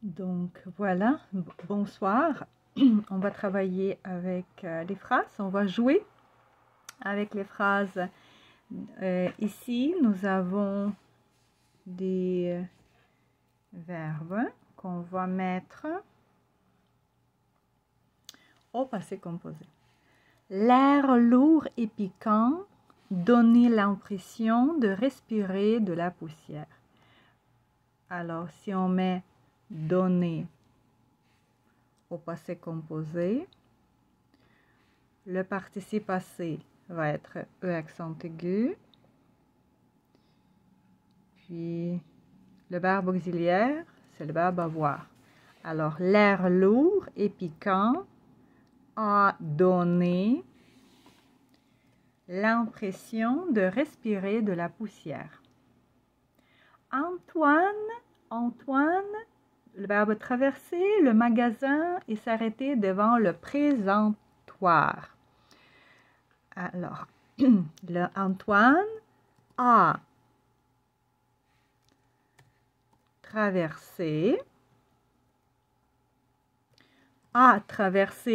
Donc voilà, bonsoir. On va travailler avec les phrases, on va jouer avec les phrases. Ici, nous avons des verbes qu'on va mettre au passé composé. L'air lourd et piquant donnait l'impression de respirer de la poussière. Alors, si on met donner au passé composé, le participe passé va être E accent aigu. Puis le verbe auxiliaire, c'est le verbe avoir. Alors, l'air lourd et piquant a donné l'impression de respirer de la poussière. Antoine, le verbe traverser le magasin et s'arrêter devant le présentoir. Alors, le Antoine a traversé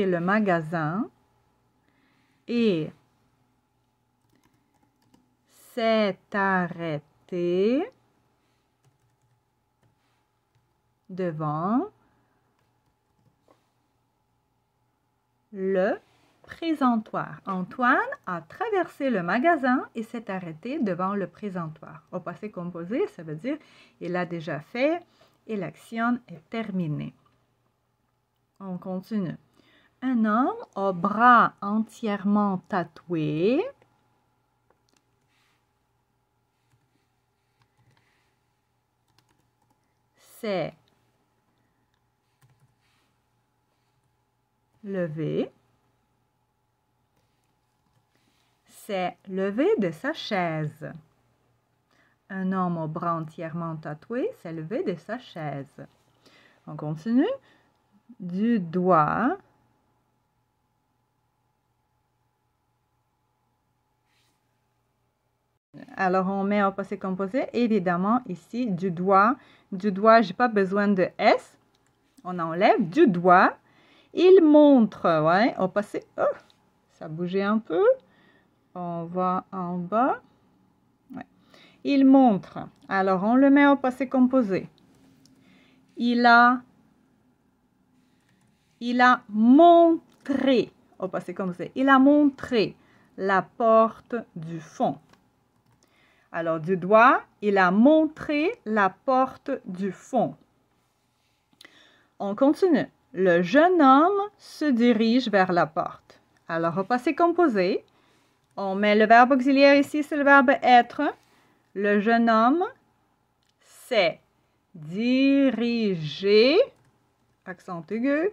le magasin et s'est arrêté devant le présentoir. Antoine a traversé le magasin et s'est arrêté devant le présentoir. Au passé composé, ça veut dire il a déjà fait et l'action est terminée. On continue. Un homme au bras entièrement tatoué s'est levé de sa chaise. Un homme au bras entièrement tatoué s'est levé de sa chaise. On continue. Du doigt alors on met au passé composé, évidemment ici du doigt, j'ai pas besoin de S, on enlève du doigt, il montre, ouais, au passé, oh, ça bougeait un peu, on va en bas, ouais. Il montre, alors on le met au passé composé, il a montré, au passé composé, il a montré la porte du fond. Alors, du doigt, il a montré la porte du fond. On continue. Le jeune homme se dirige vers la porte. Alors, au passé composé, on met le verbe auxiliaire ici, c'est le verbe être. Le jeune homme s'est dirigé, accent aigu.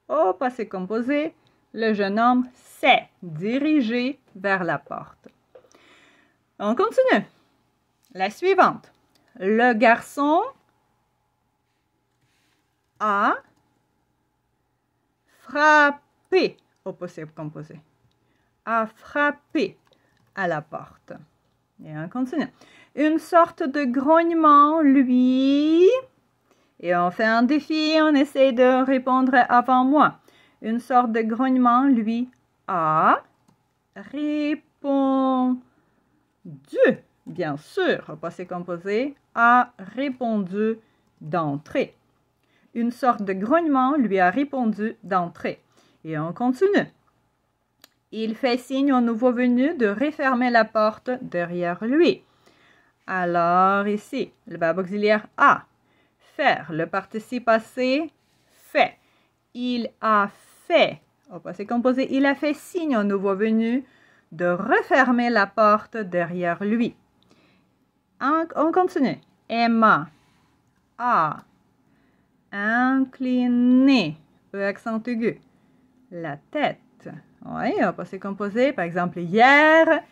Au passé composé, le jeune homme s'est dirigé vers la porte. On continue. La suivante. Le garçon a frappé, au passé composé, a frappé à la porte. Et on continue. Une sorte de grognement, lui, et on fait un défi, on essaie de répondre avant moi. Une sorte de grognement, lui, a répondu. Bien sûr, au passé composé, a répondu d'entrée. Une sorte de grognement lui a répondu d'entrée. Et on continue. Il fait signe au nouveau venu de refermer la porte derrière lui. Alors ici, le verbe auxiliaire a. Faire, le participe passé, fait. Il a fait, au passé composé, il a fait signe au nouveau venu de refermer la porte derrière lui. On continue. Emma a incliné, accent aigu, la tête. Oui, au passé composé, par exemple, hier,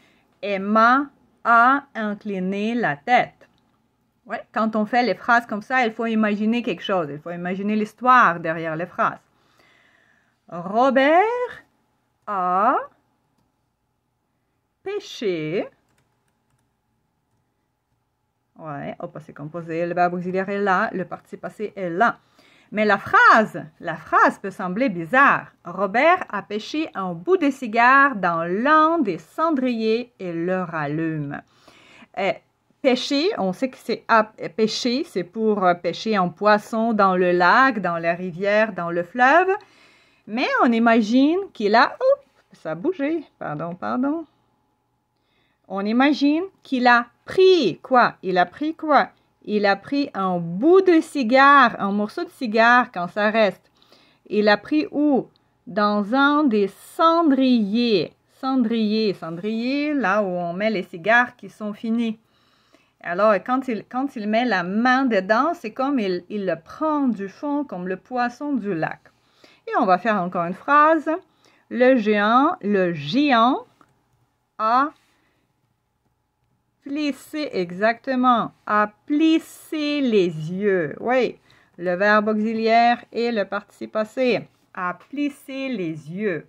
Emma a incliné la tête. Oui, quand on fait les phrases comme ça, il faut imaginer quelque chose. Il faut imaginer l'histoire derrière les phrases. Robert a pêché. Ouais, au passé composé, le verbe auxiliaire est là, le participe passé est là. Mais la phrase peut sembler bizarre. Robert a pêché un bout de cigare dans l'un des cendriers et le rallume. Pêcher, on sait que c'est pêcher, c'est pour pêcher un poisson dans le lac, dans la rivière, dans le fleuve. Mais on imagine qu'il a... Oups, ça a bougé. Pardon. On imagine qu'il a pris quoi? Il a pris quoi? Il a pris un bout de cigare, un morceau de cigare quand ça reste. Il a pris où? Dans un des cendriers. Cendrier, là où on met les cigares qui sont finis. Alors, quand il met la main dedans, c'est comme il le prend du fond, comme le poisson du lac. Et on va faire encore une phrase. Le géant a plissé, exactement, a plissé les yeux. Oui, le verbe auxiliaire et le participe passé. A plissé les yeux.